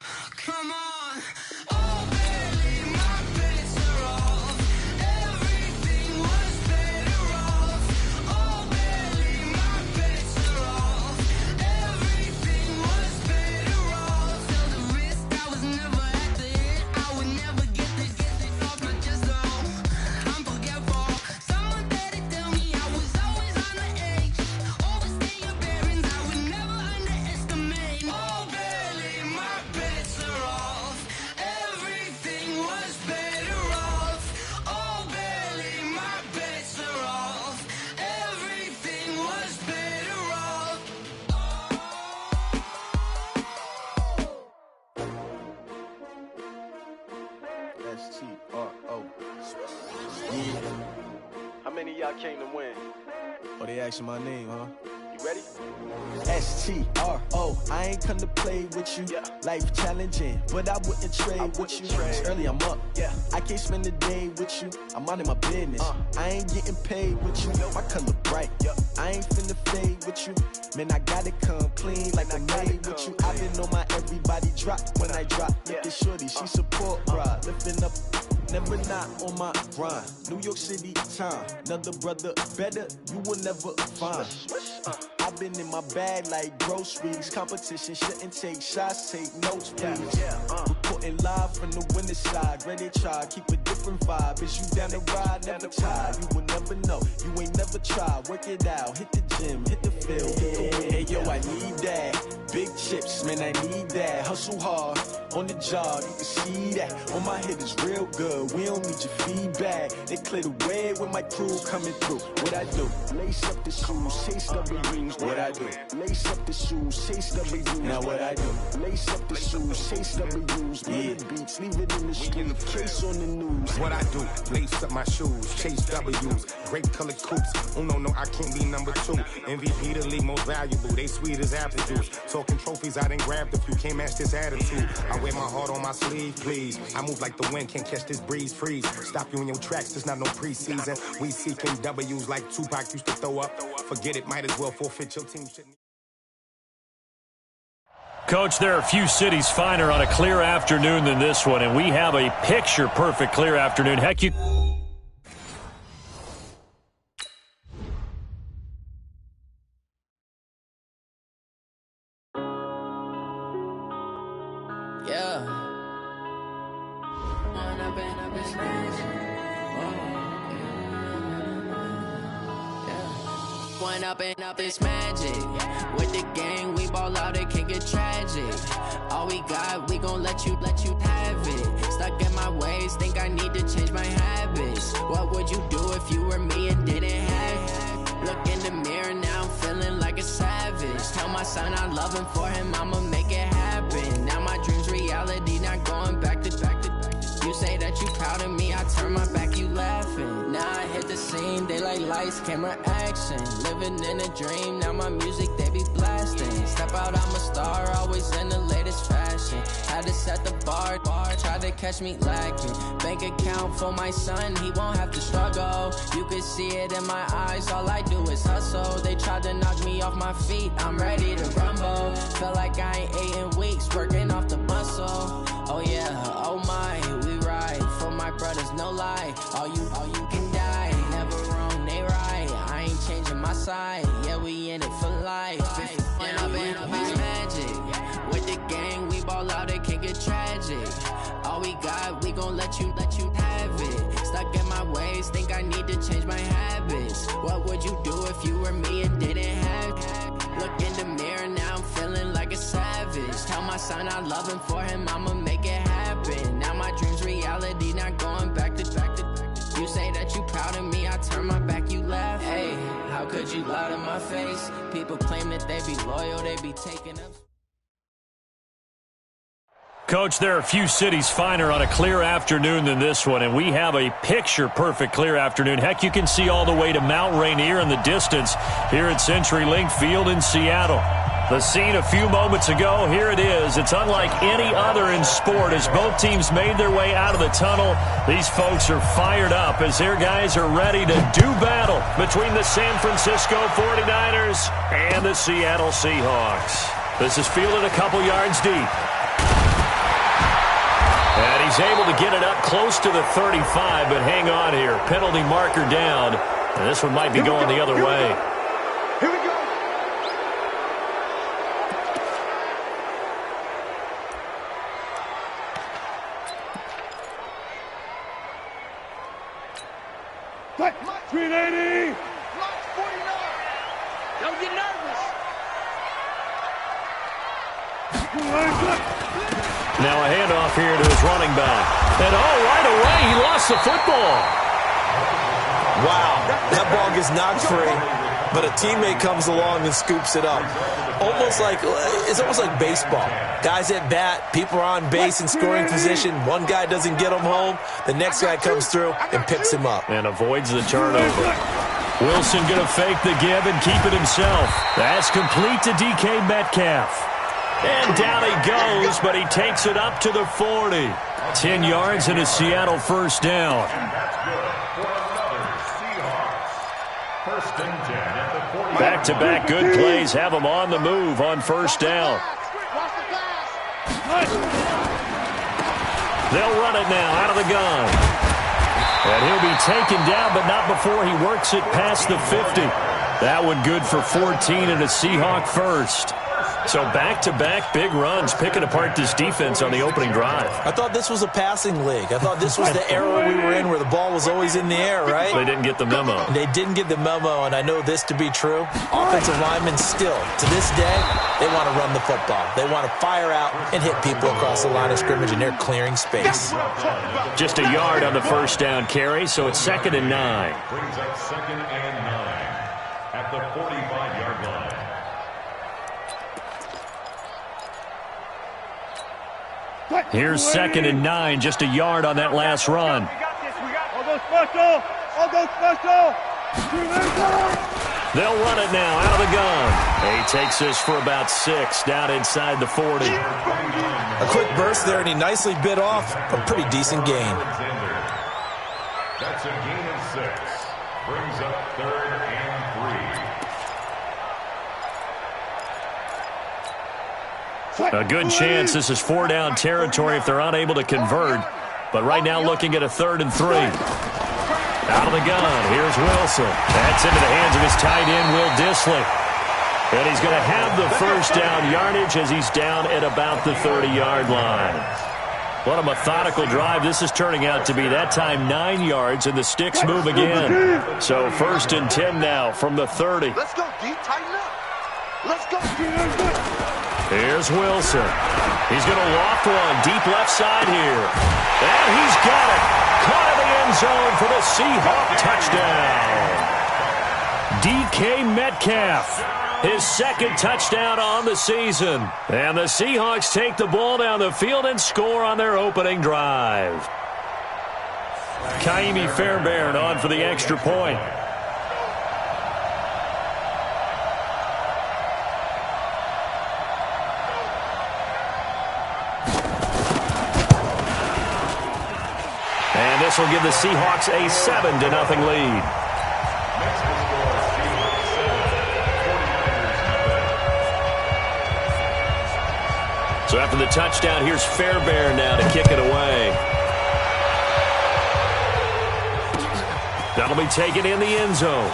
Come on. Oh, barely, my bets are off. Everything was better off. Oh, barely, my bets are off. Everything was better off. Till the risk, I was never at the hit. I would never get this off, but just know I'm forgetful. Someone better tell me I was always on the edge. Overstay your bearings, I would never underestimate. Oh, barely, my bets are off. Everything was better off. Oh, barely, my bets are off. Everything was better off. S-T-R-O. Yeah. How many of y'all came to win? Oh, they asking my name, huh? You ready? S-T-R-O. I ain't come to play with you. Yeah. Life challenging, but I wouldn't trade with you. It's early, I'm up. Yeah. I can't spend the day with you. I'm minding my business. I ain't getting paid with you. My color bright. I ain't finna fade with you. Man, I gotta come clean like I made with you. I've been on my everybody drop when I drop. Look at shorty, she support ride. Lifting up, never not on my grind. New York City time. Another brother better, you will never find. I've been in my bag like groceries. Competition shouldn't take shots, take notes, please. Reporting live from the winning side. Ready to try, keep a different vibe. Is you down the ride, never tired. You will never know, you ain't never tried. Work it out, hit the gym, hit the field, hit the win. Hey yo, I need that. Big chips, man, I need that. Hustle hard, on the job, you can see that. On my head is real good, we don't need your feedback. They clear the way with my crew coming through. What I do? Lace up the shoes, chase W's. What I do? Lace up the shoes, chase W's. Now what I do? Lace up the shoes, chase W's. Yeah, beats, leave it in the street, case on the news. What I do? Lace up my shoes, chase W's. Great colored coops. Oh no, I can't be number 2. MVP the league most valuable. They sweet as apple juice. Talking trophies, I done grabbed a few. Can't match this attitude. I wear my heart on my sleeve, please. I move like the wind, can't catch this breeze. Freeze. Stop you in your tracks. There's not no preseason. We seeking W's like Tupac used to throw up. Forget it, might as well forfeit your team. Coach, there are few cities finer on a clear afternoon than this one, and we have a picture-perfect clear afternoon. Heck, you... Up it's magic. With the gang, we ball out, it can get tragic. All we got, we gon' let you have it. Stuck in my ways, think I need to change my habits. What would you do if you were me and didn't have it? Look in the mirror, now I'm feeling like a savage. Tell my son I love him, for him I'ma make it happen. Now my dream's reality, not going back to. You say that you proud of me, I turn my back, you laughing. Now I hit the scene, they like lights, camera, action. Living in a dream, now my music, they be blasting. Step out, I'm a star, always in the latest fashion. Had to set the bar, try to catch me lacking. Bank account for my son, he won't have to struggle. You can see it in my eyes, all I do is hustle. They tried to knock me off my feet, I'm ready to rumble. Feel like I ain't ate in weeks, working off the muscle. Oh yeah, oh my, we ride for my brothers, no lie. All you can die, never wrong, they right. I ain't changing my side, yeah, we in it for life. When I've been up, it's magic. With the gang, we ball out, it can get tragic. All we got, we gon' let you have it. Stuck in my ways, think I need to change my habits. What would you do if you were me and didn't have it? Look in the mirror, now I'm feeling like a savage. Tell my son I love him, for him I'ma make it happen. Now my dream's reality, not going back to. You say that you proud of me, I turn my back, you laugh. Hey, how could you lie to my face? People claim that they be loyal, they be taking up. Coach, there are few cities finer on a clear afternoon than this one, and we have a picture-perfect clear afternoon. Heck, you can see all the way to Mount Rainier in the distance here at CenturyLink Field in Seattle. The scene a few moments ago, here it is. It's unlike any other in sport as both teams made their way out of the tunnel. These folks are fired up as their guys are ready to do battle between the San Francisco 49ers and the Seattle Seahawks. This is fielded a couple yards deep. And he's able to get it up close to the 35, but hang on here. Penalty marker down. And this one might be going the other way. Here we go. Fight. 380. Block 49. Don't get nervous. Now a handoff here to his running back. And right away, he lost the football. Wow, that ball gets knocked free, but a teammate comes along and scoops it up. It's almost like baseball. Guys at bat, people are on base in scoring position. One guy doesn't get him home. The next guy comes through and picks him up. And avoids the turnover. Wilson going to fake the give and keep it himself. That's complete to DK Metcalf. And down he goes, but he takes it up to the 40. 10 yards and a Seattle first down. Back-to-back good plays have him on the move on first down. They'll run it now out of the gun. And he'll be taken down, but not before he works it past the 50. That one good for 14 and a Seahawk first. So back-to-back big runs, picking apart this defense on the opening drive. I thought this was a passing league. I thought this was the era we were in where the ball was always in the air, right? They didn't get the memo. They didn't get the memo, and I know this to be true. Offensive linemen still, to this day, they want to run the football. They want to fire out and hit people across the line of scrimmage, and they're clearing space. Just a yard on the first down carry, so it's 2nd and 9. Brings up 2nd and 9 at the 45-yard line. Here's 2nd and 9, just a yard on that last run. I'll go special. I'll go special. They'll run it now out of the gun. He takes this for about 6 down inside the 40. A quick burst there, and he nicely bit off a pretty decent gain. That's a gain of 6. Brings up 3rd and 3. A good chance this is 4-down territory if they're unable to convert. But right now looking at a 3rd and 3. Out of the gun, here's Wilson. That's into the hands of his tight end, Will Dissly. And he's going to have the first down yardage as he's down at about the 30-yard line. What a methodical drive this is turning out to be. That time 9 yards, and the sticks move again. So 1st and 10 now from the 30. Let's go, D. Tighten up. Let's go. Here's Wilson. He's going to loft one deep left side here. And he's got it. Caught in the end zone for the Seahawk touchdown. DK Metcalf, his 2nd touchdown on the season. And the Seahawks take the ball down the field and score on their opening drive. Kaimi Fairbairn on for the extra point. And this will give the Seahawks a 7-0 lead. So after the touchdown, here's Fairbairn now to kick it away. That'll be taken in the end zone.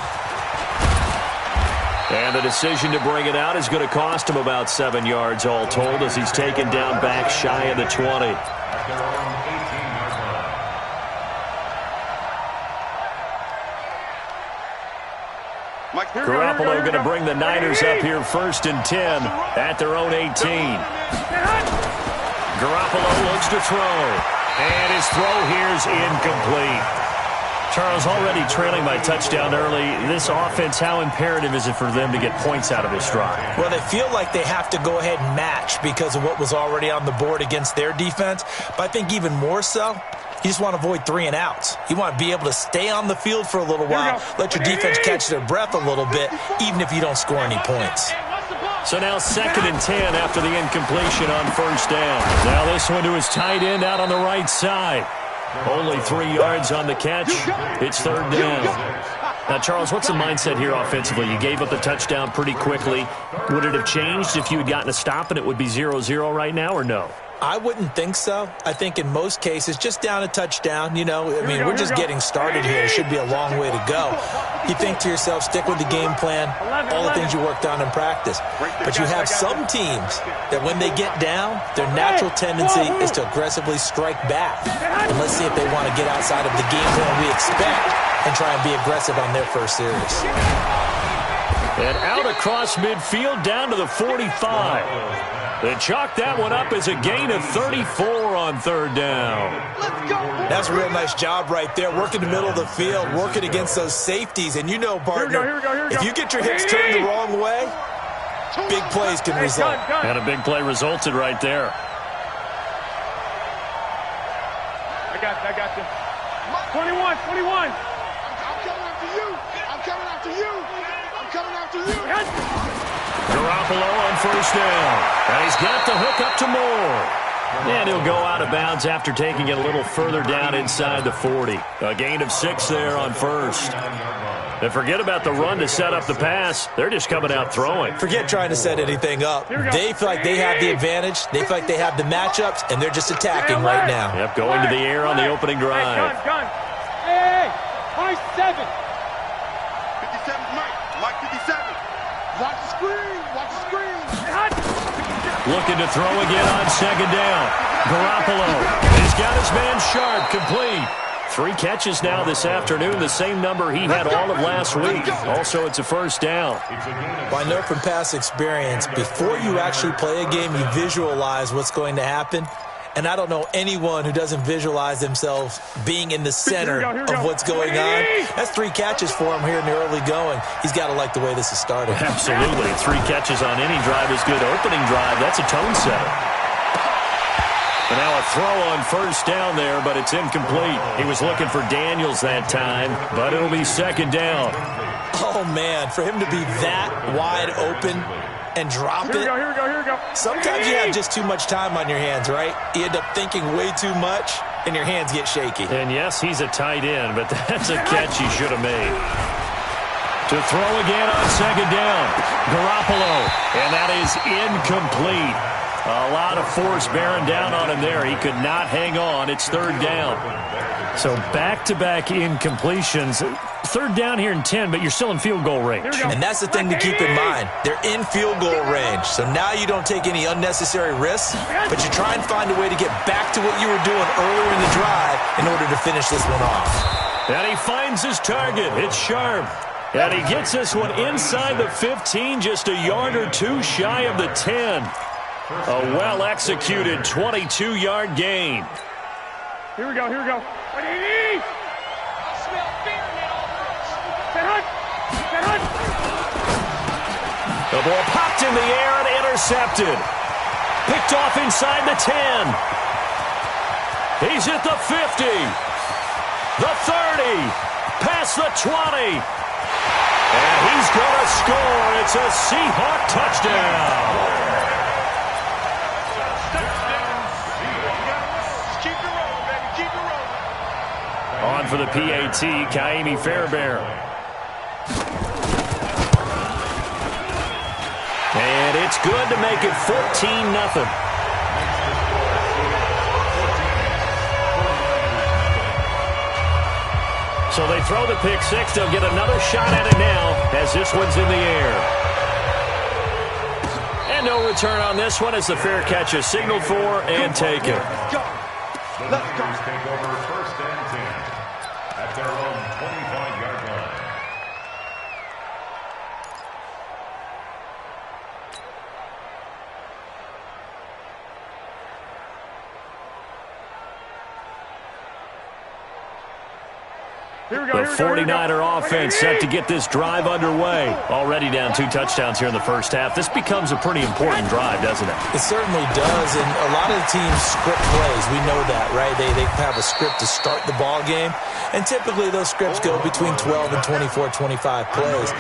And the decision to bring it out is going to cost him about 7 yards all told as he's taken down back shy of the 20. Garoppolo going to bring the Niners up here 1st and 10 at their own 18. Garoppolo looks to throw. And his throw here is incomplete. Charles, already trailing by touchdown early. This offense, how imperative is it for them to get points out of this drive? Well, they feel like they have to go ahead and match because of what was already on the board against their defense. But I think even more so, you just want to avoid 3 and outs. You want to be able to stay on the field for a little while, let your defense catch their breath a little bit, even if you don't score any points. So now 2nd and 10 after the incompletion on first down. Now this one to his tight end out on the right side. Only 3 yards on the catch. It's 3rd down. Now, Charles, what's the mindset here offensively? You gave up the touchdown pretty quickly. Would it have changed if you had gotten a stop and it would be 0-0 right now, or no? I wouldn't think so. I think in most cases, just down a touchdown, you know, I mean, we're just getting started here. It should be a long way to go. You think to yourself, stick with the game plan, all the things you worked on in practice. But you have some teams that when they get down, their natural tendency is to aggressively strike back. And let's see if they want to get outside of the game plan we expect and try and be aggressive on their first series. And out across midfield down to the 45. They chalk that one up as a gain of 34 on third down. That's a real nice job right there, working the middle of the field, working against those safeties. And you know, partner, if you get your hips turned the wrong way, big plays can result. And a big play resulted right there. I got you. 21. I'm coming after you. I'm coming after you. Garoppolo on first down. And he's got the hook up to Moore. And he'll go out of bounds after taking it a little further down inside the 40. A gain of 6 there on first. And forget about the run to set up the pass. They're just coming out throwing. Forget trying to set anything up. They feel like they have the advantage. They feel like they have the matchups, and they're just attacking right now. Yep, going to the air on the opening drive. Hey, 27. 57's Mike 57. Watch the screen. Looking to throw again on second down. Garoppolo. He's got his man Sharp complete. 3 catches now this afternoon, the same number he had all of last week. Also, it's a first down. Well, I know from past experience, before you actually play a game, you visualize what's going to happen. And I don't know anyone who doesn't visualize themselves being in the center of what's going on. That's 3 catches for him here in the early going. He's got to like the way this is started. Absolutely. 3 catches on any drive is good. Opening drive, that's a tone setter. And now a throw on first down there, but it's incomplete. He was looking for Daniels that time, but it'll be second down. Oh, man, for him to be that wide open and drop it. Here we go. Sometimes you have just too much time on your hands, right? You end up thinking way too much, and your hands get shaky. And yes, he's a tight end, but that's a catch he should have made. To throw again on second down. Garoppolo, and that is incomplete. A lot of force bearing down on him there. He could not hang on. It's third down. So back-to-back incompletions. Third down here in 10, but you're still in field goal range. And that's the thing to keep in mind. They're in field goal range. So now you don't take any unnecessary risks, but you try and find a way to get back to what you were doing earlier in the drive in order to finish this one off. And he finds his target. It's Sharp. And he gets this one inside the 15, just a yard or 2 shy of the 10. A well-executed 22-yard gain. Here we go. The ball popped in the air and intercepted. Picked off inside the 10. He's at the 50. The 30. Past the 20. And he's going to score. It's a Seahawk touchdown. On for the PAT, Kaimi Fairbairn. And it's good to make it 14-0. So they throw the pick 6. They'll get another shot at it now as this one's in the air. And no return on this one as the fair catch is signaled for and taken. Let's go. Take over first and 10 at their own 25-yard line. The 49er offense set to get this drive underway. Already down 2 touchdowns here in the first half. This becomes a pretty important drive, doesn't it? It certainly does, and a lot of the teams script plays. We know that, right? They have a script to start the ball game, and typically those scripts go between 12 and 24, 25 plays.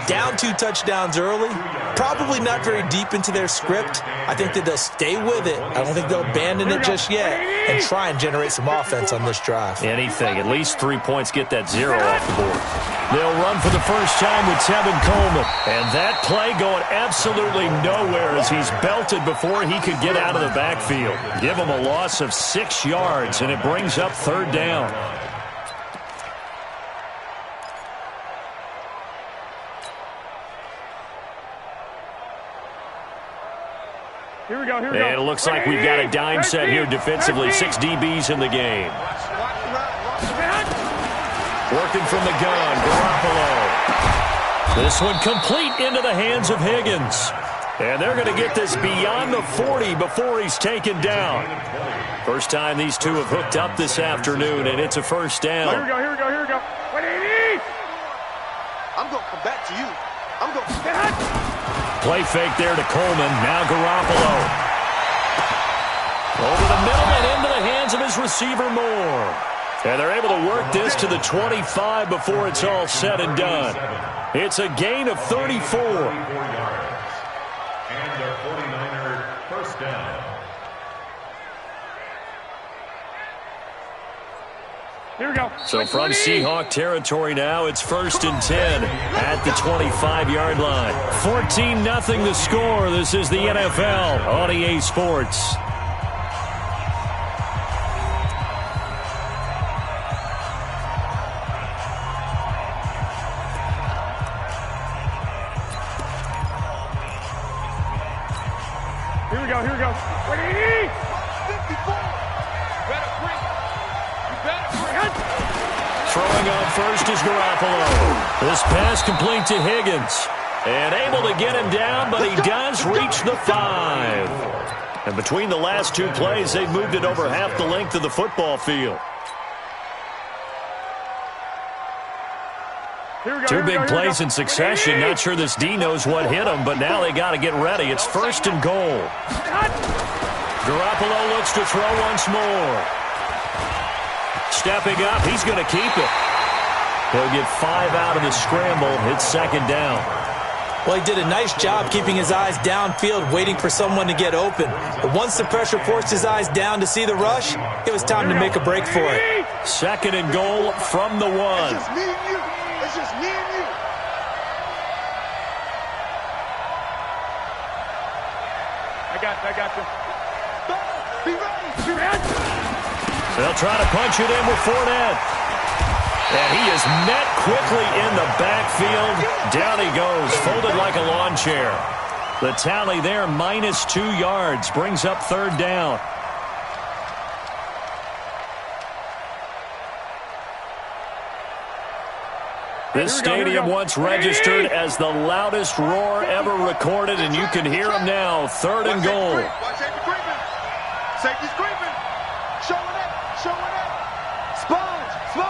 Down 2 touchdowns early, probably not very deep into their script. I think that they'll stay with it. I don't think they'll abandon it just yet and try and generate some offense on this drive. Anything. At least 3 points, get that 0 off the board. They'll run for the first time with Tevin Coleman. And that play going absolutely nowhere as he's belted before he could get out of the backfield. Give him a loss of 6 yards, and it brings up 3rd down. Here we go, here we And go. it looks like we've got a dime set here defensively. 6 DBs in the game. Working from the gun, Garoppolo. This one complete into the hands of Higgins. And they're going to get this beyond the 40 before he's taken down. First time these two have hooked up this afternoon, and it's a first down. Here we go, here we go, here we go. 180! I'm going to come back to you. I'm going to... Play fake there to Coleman. Now Garoppolo. Over the middle and into the hands of his receiver Moore. And they're able to work this to the 25 before it's all said and done. It's a gain of 34. And the 49er first down. Here we go. So from Seahawk territory now, it's 1st and 10 at the 25-yard line. 14-0 the score. This is the NFL on EA Sports. Here we go, here we go. 180! 54! Throwing on first is Garoppolo. This pass complete to Higgins. And able to get him down, but he does reach the 5. And between the last 2 plays, they've moved it over half the length of the football field. Two big plays in succession. Not sure this D knows what hit him, but now they got to get ready. It's 1st and goal. Garoppolo looks to throw once more. Stepping up, he's going to keep it. He'll get 5 out of the scramble. It's 2nd down. Well, he did a nice job keeping his eyes downfield, waiting for someone to get open. But once the pressure forced his eyes down to see the rush, it was time to make a break for it. 2nd and goal from the 1. It's just me and you. It's just me and you. I got you. Be ready. They'll try to punch it in with Fournette. And he is met quickly in the backfield. Down he goes, folded like a lawn chair. The tally there, -2 yards, brings up 3rd down. This stadium once registered as the loudest roar ever recorded, and you can hear him now. 3rd and goal. Watch safety creeping. Safety's creeping. Showing up. Showing up. Sponge. No.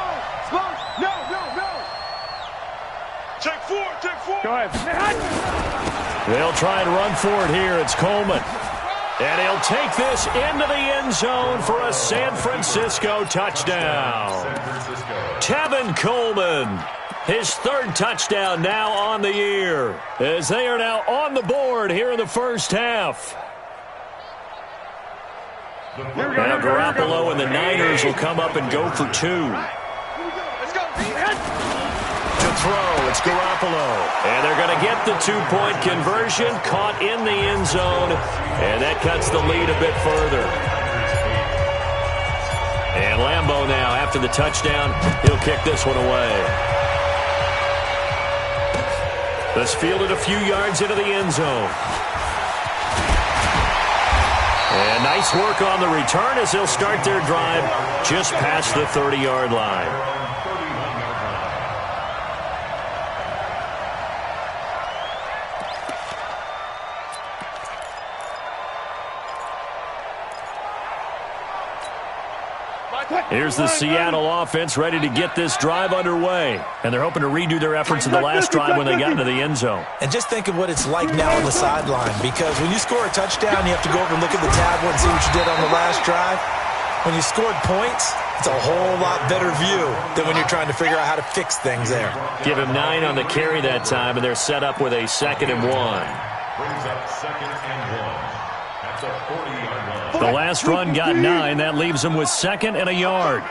Check 4. Go ahead. They'll try and run for it here. It's Coleman. And he'll take this into the end zone for a San Francisco touchdown. Tevin Coleman. His 3rd touchdown now on the year, as they are now on the board here in the first half. Now Garoppolo and the Niners will come up and go for 2. Let's go. To throw, it's Garoppolo. And they're going to get the 2-point conversion, caught in the end zone, and that cuts the lead a bit further. And Lambeau now, after the touchdown, he'll kick this one away. This fielded a few yards into the end zone. And nice work on the return as they'll start their drive just past the 30-yard line. Here's the Seattle offense ready to get this drive underway. And they're hoping to redo their efforts in the last drive when they got into the end zone. And just think of what it's like now on the sideline, because when you score a touchdown, you have to go over and look at the tablet and see what you did on the last drive. When you scored points, it's a whole lot better view than when you're trying to figure out how to fix things there. Give him 9 on the carry that time, and they're set up with a 2nd and 1. Brings up 2nd and 1 at the 40-yard line. The last run got 9. That leaves him with 2nd and a yard.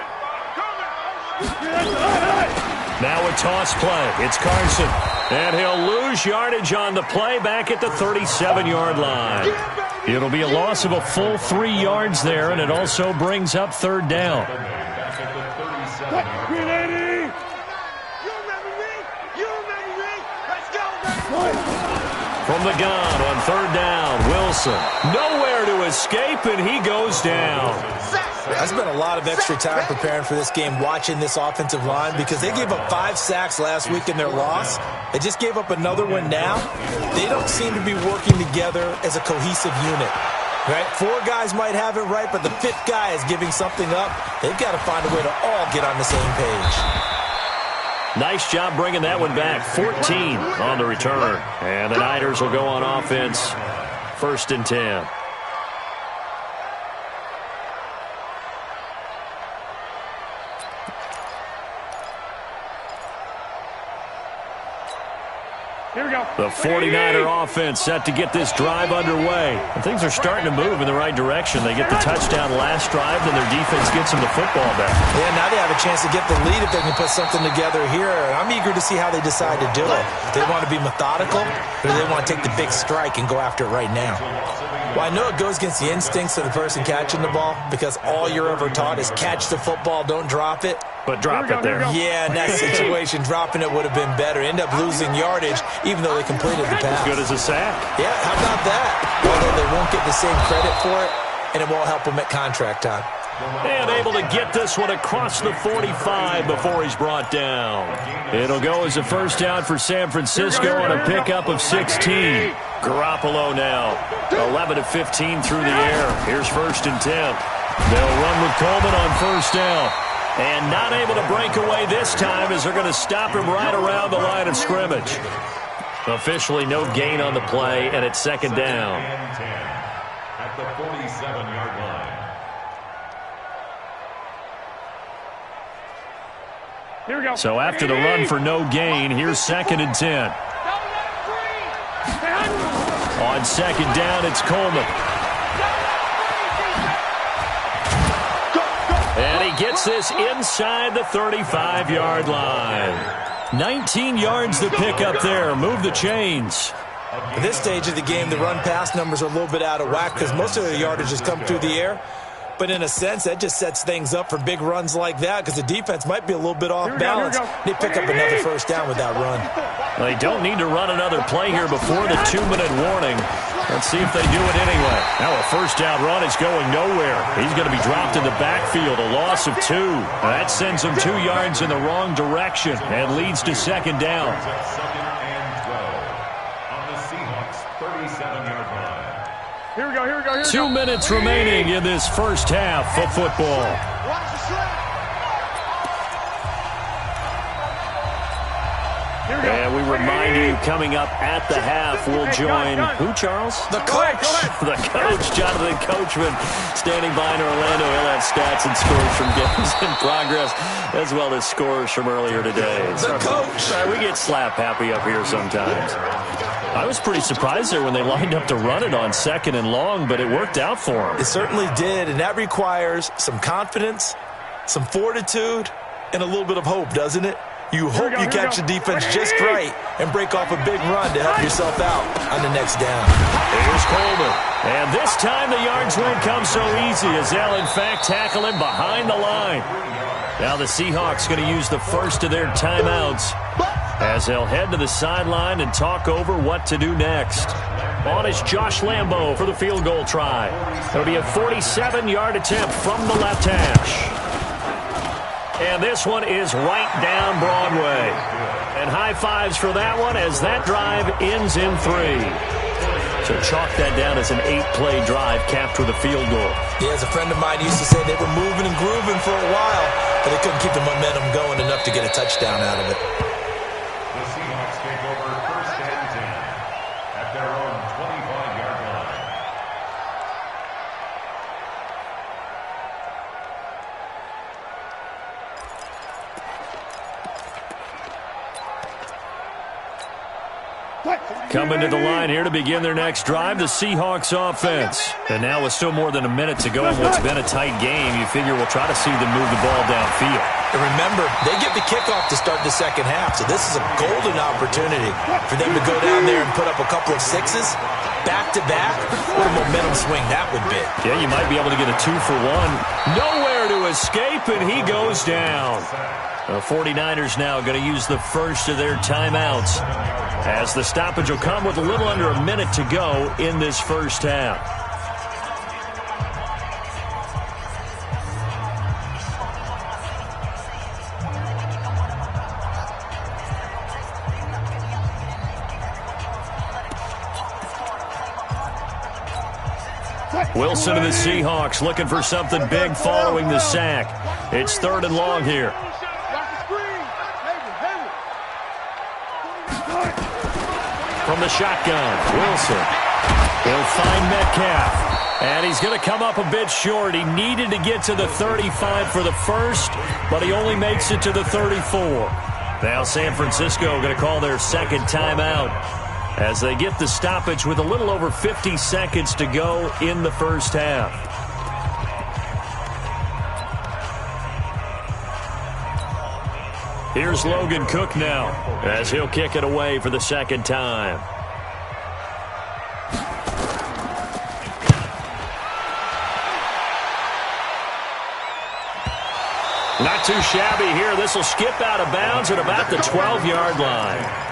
Now a toss play. It's Carson. And he'll lose yardage on the play back at the 37-yard line. It'll be a loss of a full 3 yards there, and it also brings up 3rd down. From the gun on 3rd down, Wilson. Nowhere to escape, and he goes down. I spent a lot of extra time preparing for this game, watching this offensive line, because they gave up 5 sacks last week in their loss. They just gave up another one now. They don't seem to be working together as a cohesive unit. Right? 4 guys might have it right, but the 5th guy is giving something up. They've got to find a way to all get on the same page. Nice job bringing that one back. 14 on the return. And the Niners will go on offense. 1st and 10. Here we go. The 49er offense set to get this drive underway. And things are starting to move in the right direction. They get the touchdown last drive, then their defense gets them the football back. Yeah, now they have a chance to get the lead if they can put something together here. I'm eager to see how they decide to do it. Do they want to be methodical, or do they want to take the big strike and go after it right now? Well, I know it goes against the instincts of the person catching the ball, because all you're ever taught is catch the football, don't drop it. But drop it there. Yeah, in that situation, dropping it would have been better. End up losing yardage, even though they completed the pass. As good as a sack. Yeah, how about that? Although they won't get the same credit for it, and it won't help them at contract time. And able to get this one across the 45 before he's brought down. It'll go as a 1st down for San Francisco on a pickup of 16. Garoppolo now, 11 of 15 through the air. Here's 1st and 10. They'll run with Coleman on 1st down. And not able to break away this time as they're going to stop him right around the line of scrimmage. Officially no gain on the play, and it's 2nd down. At the 47-yard line. Here we go. So after the run for no gain, here's 2nd and 10. On 2nd down, it's Coleman. And he gets this inside the 35-yard line. 19 yards to pick up there. Move the chains. At this stage of the game, the run-pass numbers are a little bit out of whack because most of the yardage has come through the air. But in a sense, that just sets things up for big runs like that because the defense might be a little bit off balance. They pick up another 1st down with that run. They don't need to run another play here before the 2-minute warning. Let's see if they do it anyway. Now a 1st down run is going nowhere. He's going to be dropped in the backfield, a loss of 2. That sends him 2 yards in the wrong direction and leads to 2nd down. 2nd and 12 on the Seahawks 37-yard line. Here we go, here we go, here we go. 2 minutes remaining in this 1st half of football. And we remind you, coming up at the half, we'll join who, Charles? The coach. The coach, Jonathan Coachman, standing by in Orlando. He'll have stats and scores from games in progress, as well as scores from earlier today. The coach. We get slap happy up here sometimes. I was pretty surprised there when they lined up to run it on 2nd and long, but it worked out for them. It certainly did, and that requires some confidence, some fortitude, and a little bit of hope, doesn't it? You hope you catch the defense just right and break off a big run to help yourself out on the next down. Here's Coleman. And this time the yards won't come so easy as they'll, in fact, tackle him behind the line. Now the Seahawks going to use the first of their timeouts as they'll head to the sideline and talk over what to do next. On is Josh Lambo for the field goal try. It'll be a 47-yard attempt from the left hash. And this one is right down Broadway. And high fives for that one as that drive ends in 3. So chalk that down as an 8-play drive capped with a field goal. Yeah, as a friend of mine used to say, they were moving and grooving for a while, but they couldn't keep the momentum going enough to get a touchdown out of it. The Seahawks take over 1st and 10 at their own 25-yard line. Coming to the line here to begin their next drive, the Seahawks offense. And now with still more than a minute to go in what's been a tight game, you figure we'll try to see them move the ball downfield. And remember, they get the kickoff to start the second half, so this is a golden opportunity for them to go down there and put up a couple of sixes back-to-back. What a momentum swing that would be. Yeah, you might be able to get a 2-for-1. Nowhere to escape, and he goes down. The 49ers now going to use the first of their timeouts, as the stoppage will come with a little under a minute to go in this first half. Wilson and the Seahawks looking for something big following the sack. It's 3rd and long here. From the shotgun, Wilson. He'll find Metcalf. And he's going to come up a bit short. He needed to get to the 35 for the first, but he only makes it to the 34. Now San Francisco going to call their second timeout as they get the stoppage with a little over 50 seconds to go in the first half. Here's Logan Cook now as he'll kick it away for the second time. Not too shabby here. This will skip out of bounds at about the 12-yard line.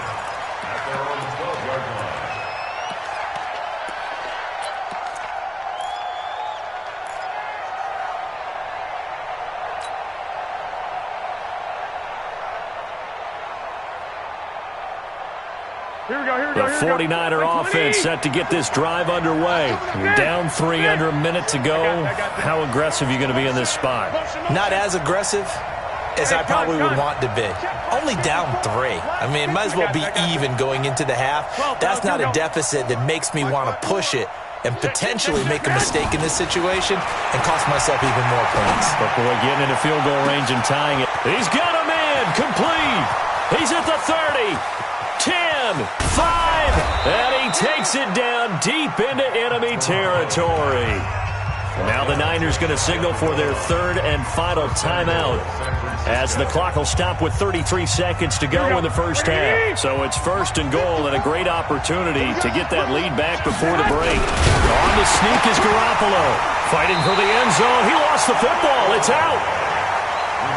The 49er offense set to get this drive underway. You're down 3 under a minute to go. How aggressive are you going to be in this spot? Not as aggressive as I probably would want to be. Only down 3. I mean, it might as well be even going into the half. That's not a deficit that makes me want to push it and potentially make a mistake in this situation and cost myself even more points. But boy, getting into field goal range and tying it. He's got a man complete. He's at the 30. 10, 5, and he takes it down deep into enemy territory. And now the Niners going to signal for their 3rd and final timeout as the clock will stop with 33 seconds to go in the first half. So it's 1st and goal and a great opportunity to get that lead back before the break. On the sneak is Garoppolo. Fighting for the end zone. He lost the football. It's out.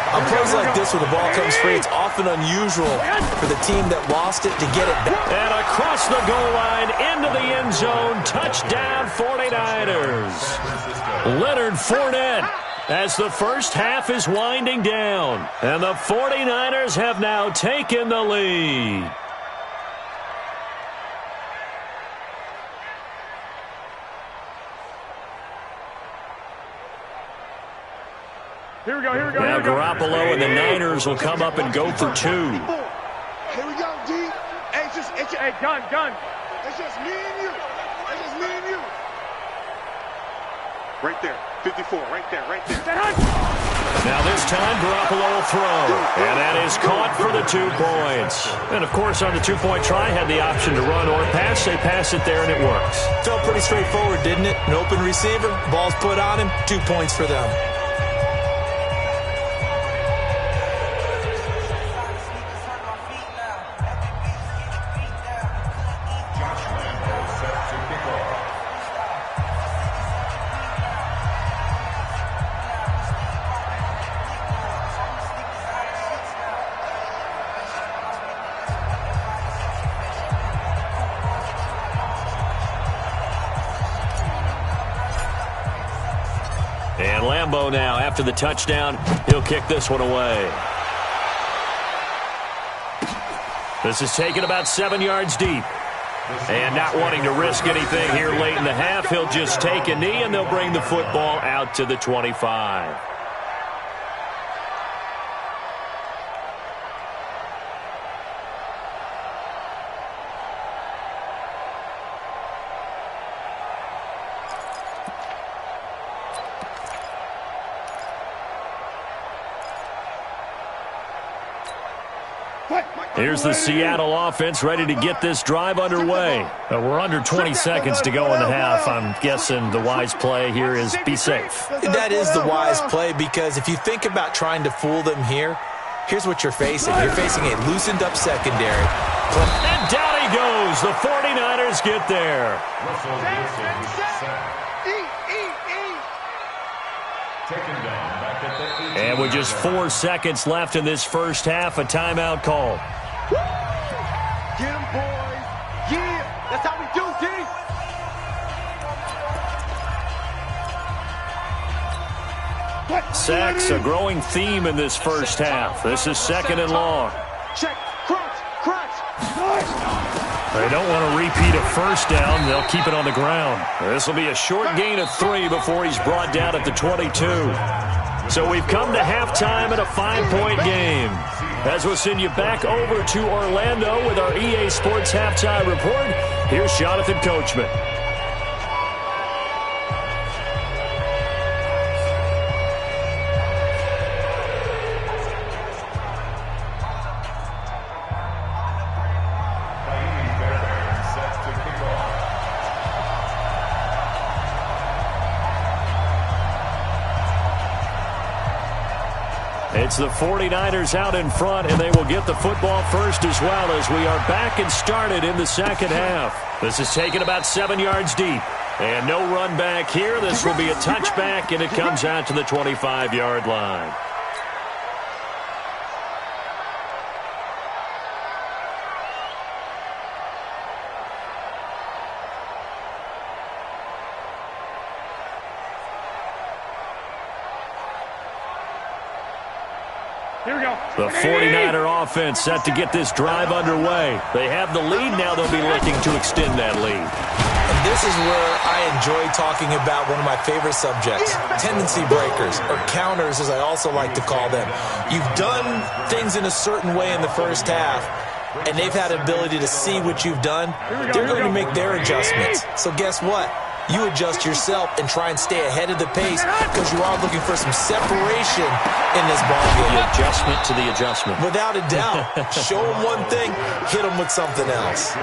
On plays like this where the ball comes free, it's often unusual for the team that lost it to get it back. And across the goal line, into the end zone, touchdown 49ers. Leonard Fournette as the first half is winding down. And the 49ers have now taken the lead. Here we go. Now Garoppolo and the Niners will come up and go for 2. Here we go, D. Hey, gun. It's just me and you. Right there. 54. Right there. Now this time Garoppolo will throw. And that is caught for the 2 points. And of course on the 2-point try had the option to run or pass. They pass it there and it works. Felt pretty straightforward, didn't it? An open receiver, ball's put on him, 2 points for them. And Lambeau now, after the touchdown, he'll kick this one away. This is taken about 7 yards deep. And not wanting to risk anything here late in the half, he'll just take a knee and they'll bring the football out to the 25. Here's the Seattle offense ready to get this drive underway. We're under 20 seconds to go in the half. I'm guessing the wise play here is be safe. That is the wise play, because if you think about trying to fool them here, here's what you're facing. You're facing a loosened up secondary. And down he goes. The 49ers get there. And with just 4 seconds left in this first half, a timeout call. Get him, boys. Yeah, that's how we do, D. Sacks, a growing theme in this first half. This is 2nd and long. Check, crunch, crunch. They don't want to repeat a first down. They'll keep it on the ground. This will be a short gain of 3 before he's brought down at the 22. So we've come to halftime in a 5-point game. As we'll send you back over to Orlando with our EA Sports Halftime Report, here's Jonathan Coachman. It's the 49ers out in front, and they will get the football first as well as we are back and started in the second half. This is taken about 7 yards deep. And no run back here. This will be a touchback, and it comes out to the 25-yard line. The 49er offense set to get this drive underway. They have the lead. Now they'll be looking to extend that lead. And this is where I enjoy talking about one of my favorite subjects, tendency breakers, or counters as I also like to call them. You've done things in a certain way in the first half, and they've had the ability to see what you've done. They're going to make their adjustments. So guess what? You adjust yourself and try and stay ahead of the pace because you are looking for some separation in this ball game. The adjustment to the adjustment. Without a doubt. Show them one thing, hit them with something else.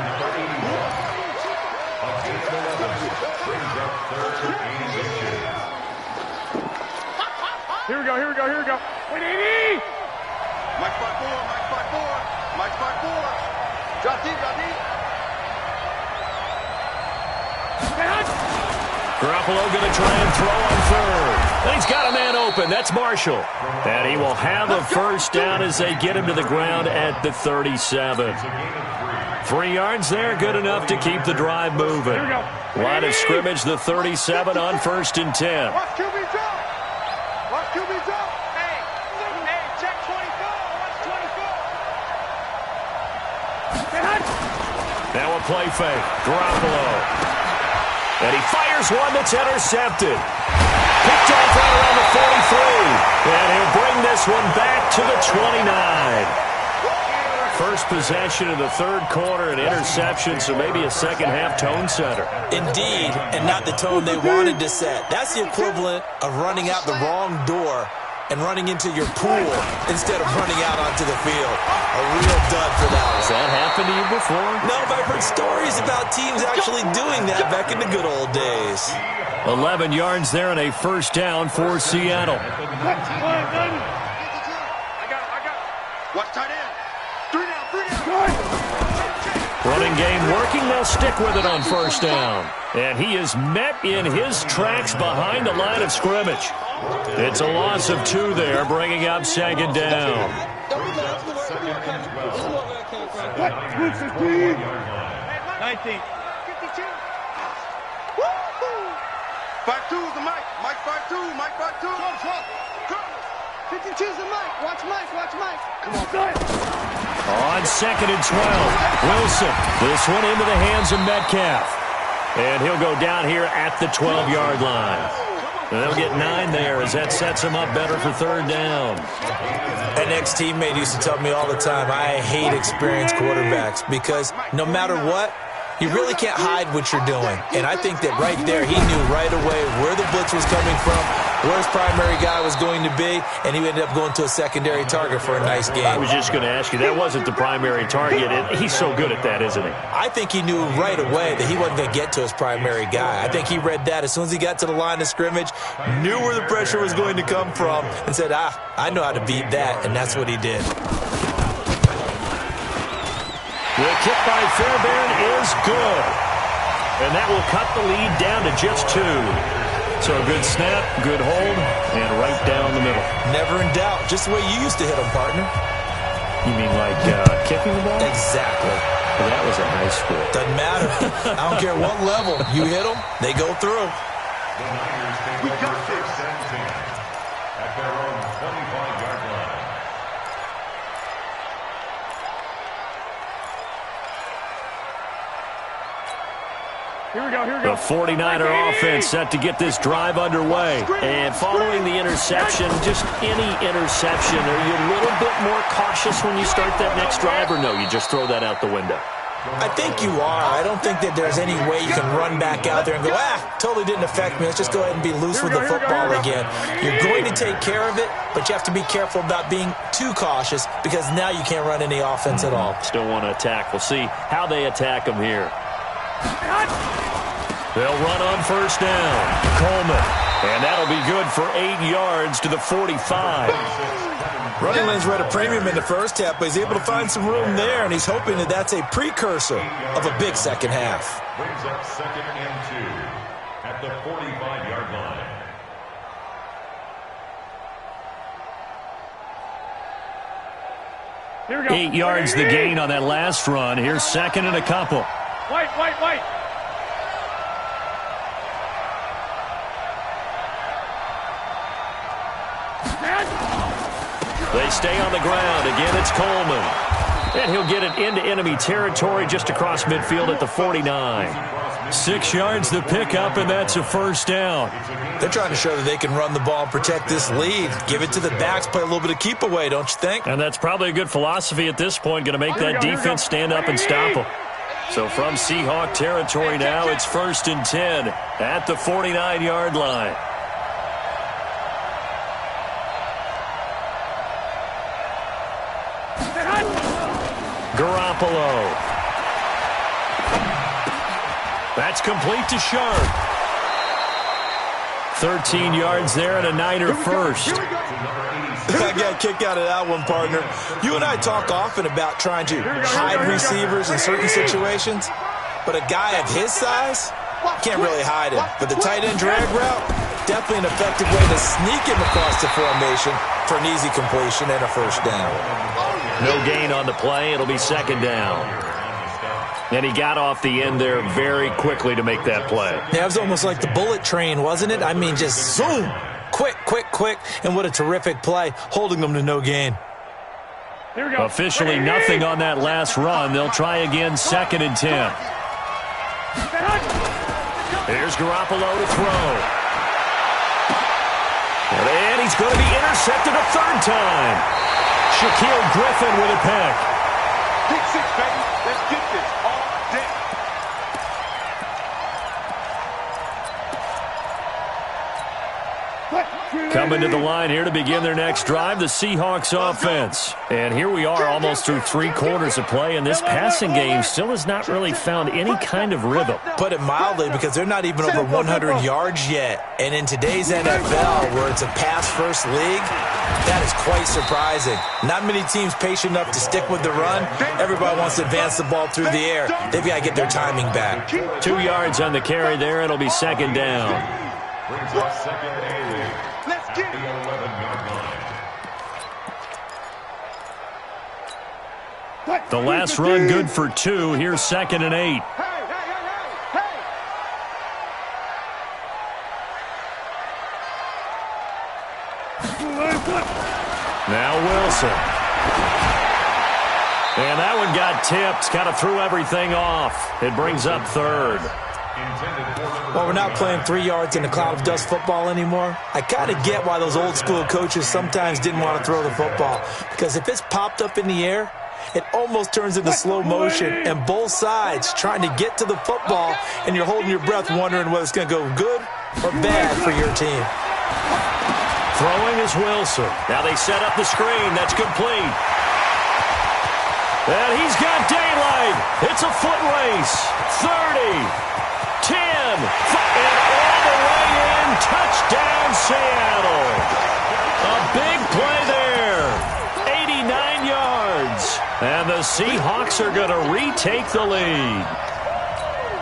Here we go, here we go, here we go. 180! Mike 5-4, Mike 5-4, Mike 5-4. Drop deep, drop deep. Garoppolo going to try and throw on third. And he's got a man open. That's Marshall. And he will have a first down as they get him to the ground at the 37. 3 yards there, good enough to keep the drive moving. Line of scrimmage, the 37 on 1st and 10. Watch QB drop. Watch QB drop. Hey, check 24. Watch 24. Now a play fake. Garoppolo. And he fires one that's intercepted. Picked off right around the 43. And he'll bring this one back to the 29. First possession of the third quarter, an interception, so maybe a second-half tone setter. Indeed, and not the tone they wanted to set. That's the equivalent of running out the wrong door and running into your pool instead of running out onto the field. A real dud for that one. Has that happened to you before? No, but I've heard stories about teams actually doing that back in the good old days. 11 yards there and a first down for Seattle. I got it. Watch tight end. 3 down. Running game working. They'll stick with it on first down. And he is met in his tracks behind the line of scrimmage. It's a loss of 2 there, bringing up 2nd down. 19. 52. 5-2 is the mic. Mike 5-2. Mike 5-2. 52 is the mic. Watch Mike. Watch Mike. Come on, guys. On 2nd and 12, Wilson. This one into the hands of Metcalf. And he'll go down here at the 12-yard line. And they'll get 9 there as that sets him up better for 3rd down. An ex-teammate used to tell me all the time, I hate experienced quarterbacks because no matter what, you really can't hide what you're doing. And I think that right there, he knew right away where the blitz was coming from, where his primary guy was going to be, and he ended up going to a secondary target for a nice game. I was just going to ask you, that wasn't the primary target, and he's so good at that, isn't he? I think he knew right away that he wasn't going to get to his primary guy. I think he read that as soon as he got to the line of scrimmage, knew where the pressure was going to come from, and said, I know how to beat that, and that's what he did. The kick by Fairbairn is good. And that will cut the lead down to just 2. So a good snap, good hold, and right down the middle. Never in doubt. Just the way you used to hit them, partner. You mean like kicking the ball? Exactly. Well, that was in high school. Doesn't matter. I don't care what level. You hit them, they go through. The Niners take over first and 10 at their own 25-yard line. Here we go, here we go. The 49er offense set to get this drive underway. And following the interception, just any interception, are you a little bit more cautious when you start that next drive, or no, you just throw that out the window? I think you are. I don't think that there's any way you can run back out there and go, totally didn't affect me. Let's just go ahead and be loose with the football again. You're going to take care of it, but you have to be careful about being too cautious because now you can't run any offense at all. Still want to attack. We'll see how they attack them here. They'll run on first down. Coleman. And that'll be good for 8 yards to the 45. Running lanes were at a premium in the first half, but he's able to find some room there, and he's hoping that that's a precursor of a big second half. Brings up 2nd and 2 at the 45-yard line. Here we go. 8 yards the gain on that last run. Here's 2nd and a couple. White. They stay on the ground. Again, it's Coleman. And he'll get it into enemy territory just across midfield at the 49. 6 yards the pickup, and that's a first down. They're trying to show that they can run the ball and protect this lead. Give it to the backs, play a little bit of keep away, don't you think? And that's probably a good philosophy at this point, going to make that defense stand up and stop them. So from Seahawk territory now, it's 1st and 10 at the 49-yard line. Garoppolo. That's complete to Sharp. 13 yards there and a Niner first. I got kicked out of that one, partner. You and I talk often about trying to hide receivers in certain situations, but a guy of his size can't really hide him. But the tight end drag route, definitely an effective way to sneak him across the formation for an easy completion and a first down. No gain on the play. It'll be 2nd down. And he got off the end there very quickly to make that play. Yeah, it was almost like the bullet train, wasn't it? I mean, just zoom. Quick, and what a terrific play, holding them to no gain. Here we go. Officially nothing on that last run. They'll try again, 2nd and 10. Here's Garoppolo to throw. And he's going to be intercepted a 3rd time. Shaquille Griffin with a pick. Pick 6, baby. Let's get this all day. Coming to the line here to begin their next drive, the Seahawks offense. And here we are almost through 3 quarters of play, and this passing game still has not really found any kind of rhythm. Put it mildly, because they're not even over 100 yards yet. And in today's NFL, where it's a pass-first league, that is quite surprising. Not many teams patient enough to stick with the run. Everybody wants to advance the ball through the air. They've got to get their timing back. 2 yards on the carry there. It'll be 2nd down. Brings up 2nd and 8 at the 11-yard line. The last run good for 2. Here's 2nd and 8. Now Wilson. And that one got tipped. Kind of threw everything off. It brings up 3rd. Well, we're not playing 3 yards in a cloud of dust football anymore. I kind of get why those old school coaches sometimes didn't want to throw the football. Because if it's popped up in the air, it almost turns into slow motion. And both sides trying to get to the football, and you're holding your breath wondering whether it's going to go good or bad for your team. Throwing is Wilson. Now they set up the screen. That's complete. And he's got daylight. It's a foot race. 30, 10, and all the way in. Touchdown, Seattle. A big play there. 89 yards. And the Seahawks are going to retake the lead.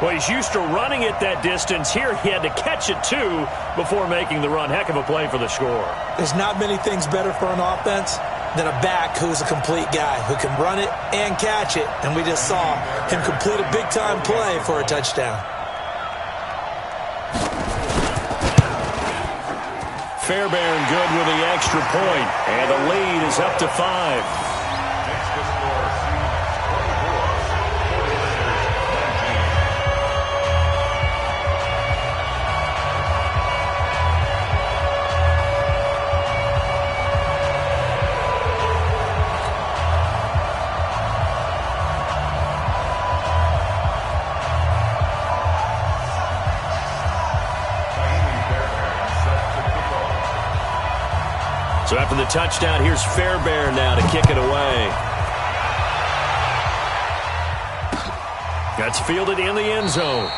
Well, he's used to running it that distance. Here he had to catch it, too, before making the run. Heck of a play for the score. There's not many things better for an offense than a back who's a complete guy, who can run it and catch it. And we just saw him complete a big-time play for a touchdown. Fairbairn good with the extra point. And the lead is up to 5. So after the touchdown, here's Fairbairn now to kick it away. That's fielded in the end zone.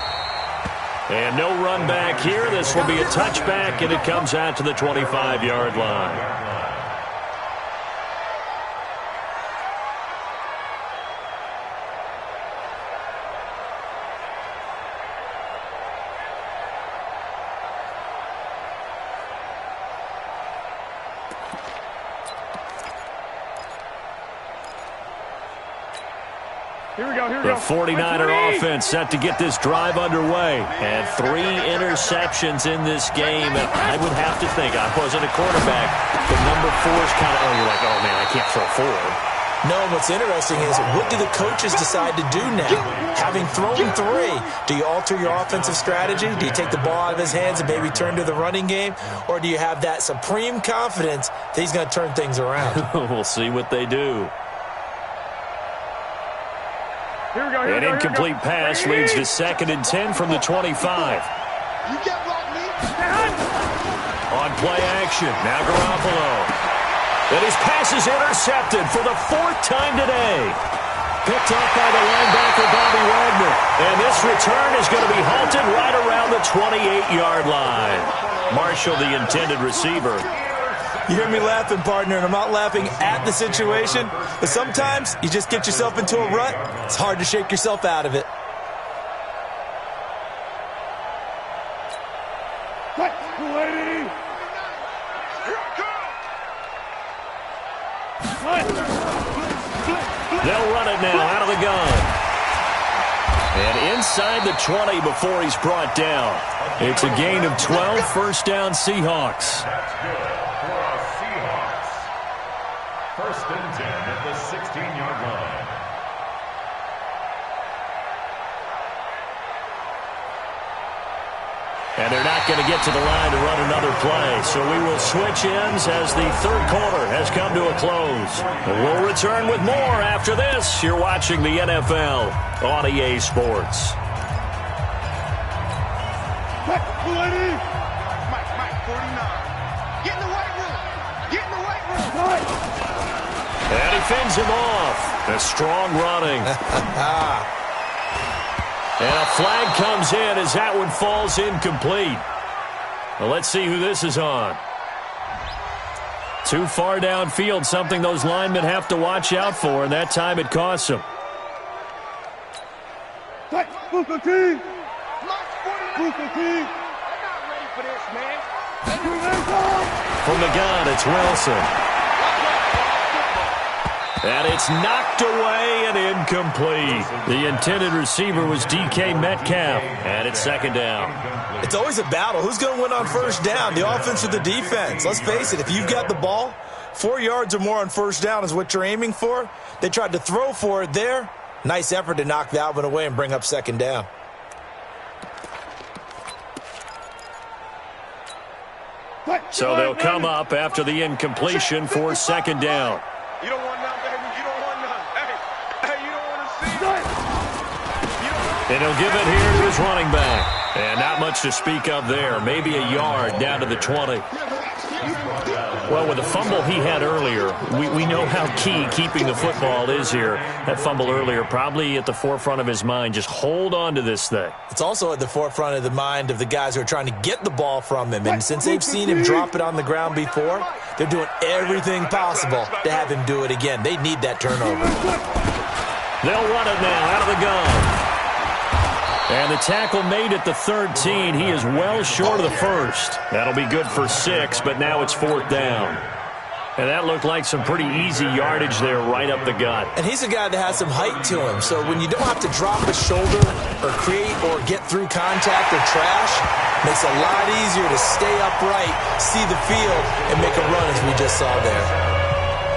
And no run back here. This will be a touchback, and it comes out to the 25-yard line. The 49er offense set to get this drive underway. And 3 interceptions in this game. And I would have to think, I wasn't a quarterback, but number 4 is kind of, you're like, oh, man, I can't throw 4. No, what's interesting is, what do the coaches decide to do now? Having thrown 3, do you alter your offensive strategy? Do you take the ball out of his hands and maybe turn to the running game? Or do you have that supreme confidence that he's going to turn things around? We'll see what they do. An incomplete pass leads to 2nd and 10 from the 25. On play action, now Garoppolo. And his pass is intercepted for the 4th time today. Picked up by the linebacker, Bobby Wagner. And this return is going to be halted right around the 28-yard line. Marshall, the intended receiver. You hear me laughing, partner, and I'm not laughing at the situation, but sometimes you just get yourself into a rut. It's hard to shake yourself out of it. They'll run it now out of the gun. And inside the 20 before he's brought down. It's a gain of 12, first down Seahawks. That's good for our Seahawks. 1st and 10 at the 16-yard line. And they're not going to get to the line to run another play. So we will switch ends as the 3rd quarter has come to a close. And we'll return with more after this. You're watching the NFL on EA Sports. Mike, 49. Get in the weight room. Get in the weight room. And he fends him off. A strong running. And a flag comes in as that one falls incomplete. Well, let's see who this is on. Too far downfield, something those linemen have to watch out for, and that time it costs them. From the gun, it's Wilson. And it's knocked away and incomplete. The intended receiver was DK Metcalf, and it's 2nd down. It's always a battle. Who's going to win on 1st down, the offense or the defense? Let's face it, if you've got the ball, 4 yards or more on 1st down is what you're aiming for. They tried to throw for it there. Nice effort to knock that one away and bring up 2nd down. So they'll come up after the incompletion for 2nd down. You don't want none, baby. You don't want none. Hey, you don't want to see. And he'll give it here to his running back. And not much much to speak of there. Maybe a yard down to the 20. Well, with the fumble he had earlier, we know how key keeping the football is here. That fumble earlier probably at the forefront of his mind. Just hold on to this thing. It's also at the forefront of the mind of the guys who are trying to get the ball from him. And since they've seen him drop it on the ground before, they're doing everything possible to have him do it again. They need that turnover. They'll run it now out of the gun. And the tackle made at the 13. He is well short of the first. That'll be good for 6, but now it's 4th down. And that looked like some pretty easy yardage there right up the gut. And he's a guy that has some height to him. So when you don't have to drop a shoulder or create or get through contact or trash, makes it a lot easier to stay upright, see the field, and make a run as we just saw there.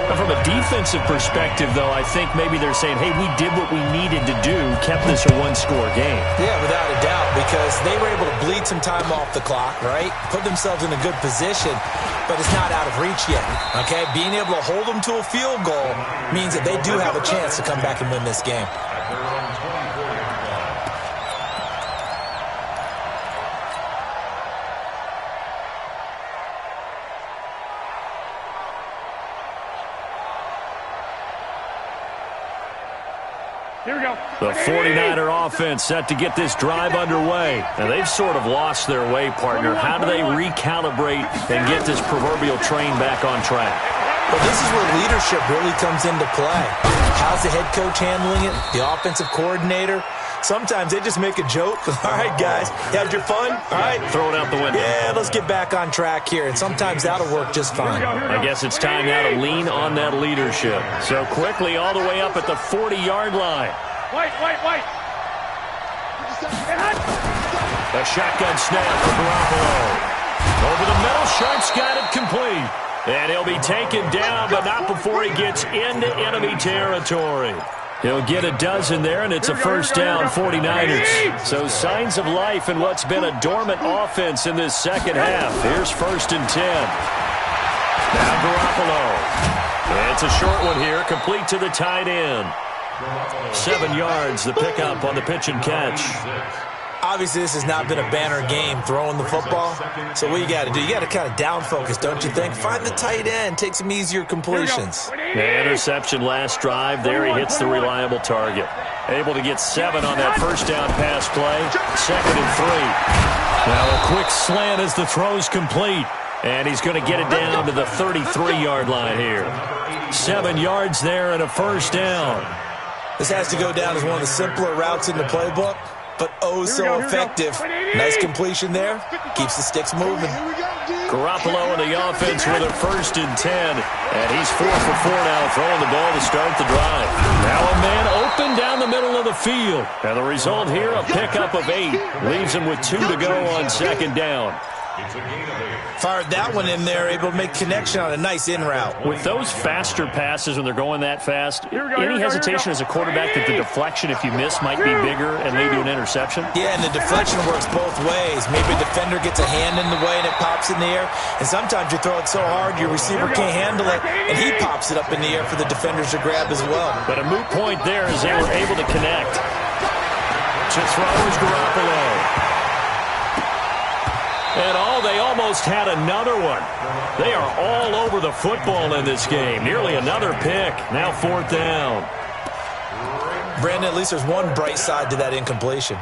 From a defensive perspective, though, I think maybe they're saying, hey, we did what we needed to do, kept this a one-score game. Yeah, without a doubt, because they were able to bleed some time off the clock, right? Put themselves in a good position, but it's not out of reach yet, okay? Being able to hold them to a field goal means that they do have a chance to come back and win this game. The 49er offense set to get this drive underway. And they've sort of lost their way, partner. How do they recalibrate and get this proverbial train back on track? Well, this is where leadership really comes into play. How's the head coach handling it? The offensive coordinator? Sometimes they just make a joke. All right, guys, you had your fun? All right. Throw it out the window. Yeah, let's get back on track here. And sometimes that'll work just fine. I guess it's time now to lean on that leadership. So quickly all the way up at the 40-yard line. Wait. A shotgun snap for Garoppolo. Over the middle, Sharp's got it complete. And he'll be taken down, but not before he gets into enemy territory. He'll get a dozen there, and it's a first down, 49ers. So signs of life in what's been a dormant offense in this second half. Here's 1st and 10. Now Garoppolo. It's a short one here, complete to the tight end. 7 yards, the pickup on the pitch and catch. Obviously, this has not been a banner game throwing the football. So what you got to do, you got to kind of down focus, don't you think? Find the tight end, take some easier completions. The interception last drive. There he hits the reliable target. Able to get 7 on that first down pass play. 2nd and 3. Now a quick slant as the throw's complete. And he's going to get it down to the 33-yard line here. 7 yards there and a first down. This has to go down as one of the simpler routes in the playbook, but oh so effective. Nice completion there. Keeps the sticks moving. Garoppolo in the offense with a 1st and 10. And he's 4 for 4 now, throwing the ball to start the drive. Now a man open down the middle of the field. And the result here, a pickup of 8. Leaves him with 2 to go on 2nd down. Fired that one in there, able to make connection on a nice in route. With those faster passes when they're going that fast, any hesitation as a quarterback that the deflection, if you miss, might be bigger and lead to an interception? Yeah, and the deflection works both ways. Maybe a defender gets a hand in the way and it pops in the air. And sometimes you throw it so hard your receiver can't handle it, and he pops it up in the air for the defenders to grab as well. But a moot point there as they were able to connect. To throw is Garoppolo. And they almost had another one. They are all over the football in this game. Nearly another pick. Now 4th down. Brandon, at least there's one bright side to that incompletion.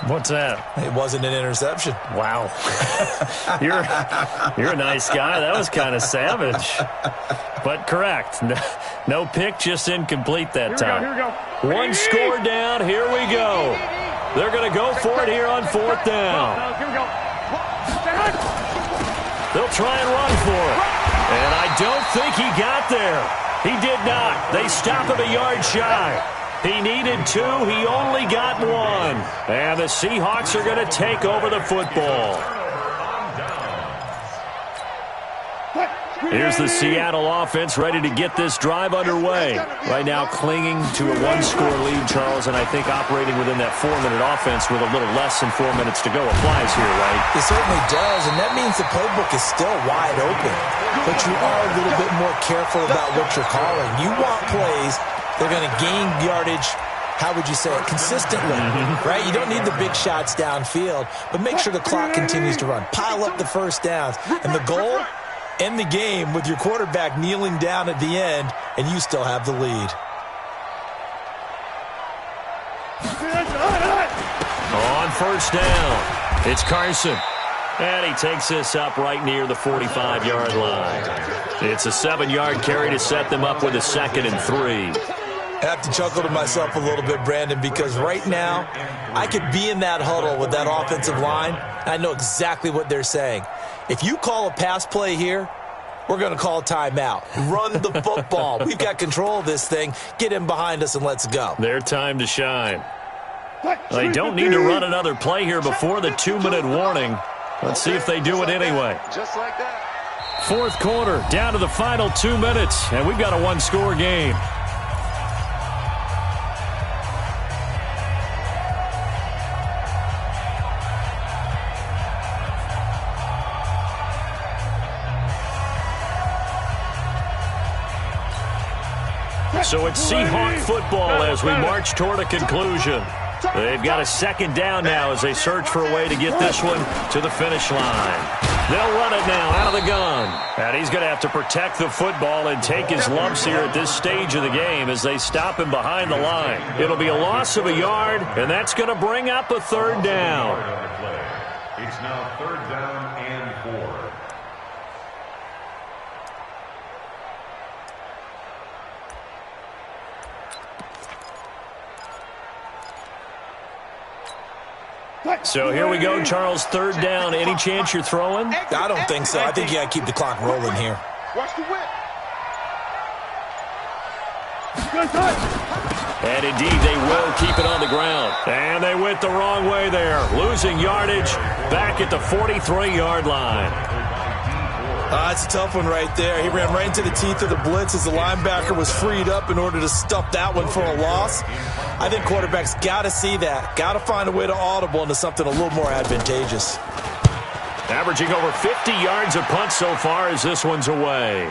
What's that? It wasn't an interception. Wow. You're a nice guy. That was kind of savage. But correct. No pick, just incomplete that time. Here we go. One score down. Here we go. They're going to go for it here on 4th down. Here we go. They'll try and run for it. And I don't think he got there. He did not. They stop him a yard shy. He needed 2. He only got 1. And the Seahawks are going to take over the football. Here's the Seattle offense ready to get this drive underway. Right now clinging to a 1-score lead, Charles, and I think operating within that 4-minute offense with a little less than 4 minutes to go applies here, right? It certainly does, and that means the playbook is still wide open. But you are a little bit more careful about what you're calling. You want plays that are going to gain yardage, how would you say it, consistently, right? You don't need the big shots downfield, but make sure the clock continues to run. Pile up the first downs. And the goal, end the game with your quarterback kneeling down at the end, and you still have the lead. On first down, it's Carson. And he takes this up right near the 45-yard line. It's a 7-yard carry to set them up with a 2nd and 3. I have to chuckle to myself a little bit, Brandon, because right now I could be in that huddle with that offensive line, and I know exactly what they're saying. If you call a pass play here, we're going to call a timeout. Run the football. We've got control of this thing. Get him behind us and let's go. Their time to shine. They don't need to run another play here before the 2-minute warning. Let's see if they do it anyway. Just like that. Fourth quarter, down to the final 2 minutes, and we've got a one-score game. So it's Seahawk football as we march toward a conclusion. They've got a 2nd down now as they search for a way to get this one to the finish line. They'll run it now out of the gun. And he's going to have to protect the football and take his lumps here at this stage of the game as they stop him behind the line. It'll be a loss of a yard, and that's going to bring up a 3rd down. It's now 3rd down and 4. So here we go, Charles, 3rd down. Any chance you're throwing? I don't think so. I think you got to keep the clock rolling here. Watch the whip. And indeed, they will keep it on the ground. And they went the wrong way there, losing yardage back at the 43-yard line. It's a tough one right there. He ran right into the teeth of the blitz as the linebacker was freed up in order to stuff that one for a loss. I think quarterbacks got to see that, got to find a way to audible into something a little more advantageous. Averaging over 50 yards a punt so far as this one's away.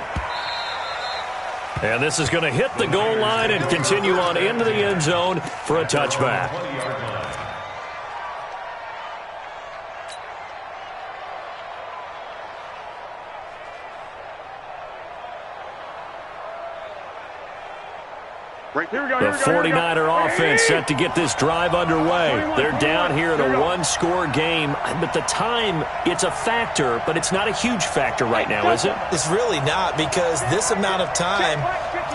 And this is going to hit the goal line and continue on into the end zone for a touchback. The 49er offense set to get this drive underway. They're down here in a one-score game, but the time, it's a factor, but it's not a huge factor right now, is it? It's really not, because this amount of time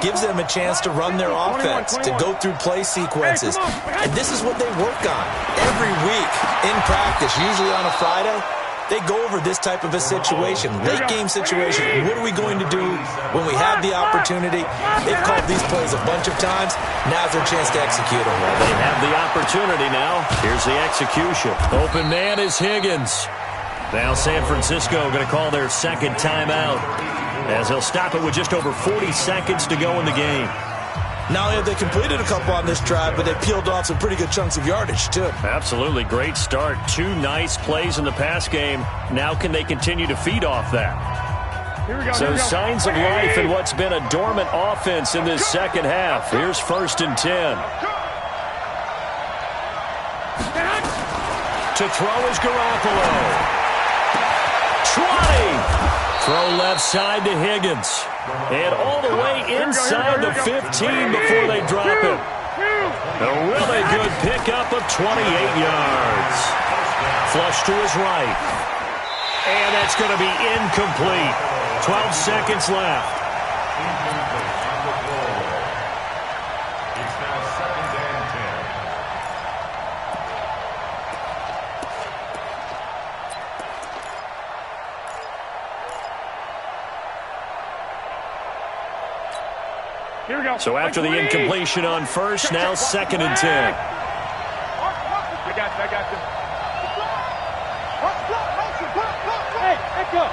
gives them a chance to run their offense, to go through play sequences. And this is what they work on every week in practice, usually on a Friday. They go over this type of a situation, late game situation. What are we going to do when we have the opportunity? They've called these plays a bunch of times. Now's their chance to execute them. Well, they have the opportunity now. Here's the execution. Open man is Higgins. Now San Francisco going to call their 2nd timeout as they'll stop it with just over 40 seconds to go in the game. Not only have they completed a couple on this drive, but they peeled off some pretty good chunks of yardage, too. Absolutely. Great start. 2 nice plays in the pass game. Now can they continue to feed off that? Here we go. So signs of life in what's been a dormant offense in this second half. Here's 1st and 10. To throw is Garoppolo. 20. Throw left side to Higgins. And all the way inside the 15 before they drop it. A really good pickup of 28 yards. Flush to his right. And that's going to be incomplete. 12 seconds left. It's now 2nd and 10. Here we go. So after the incompletion on first, now 2nd and 10. I got you. Hey, echo.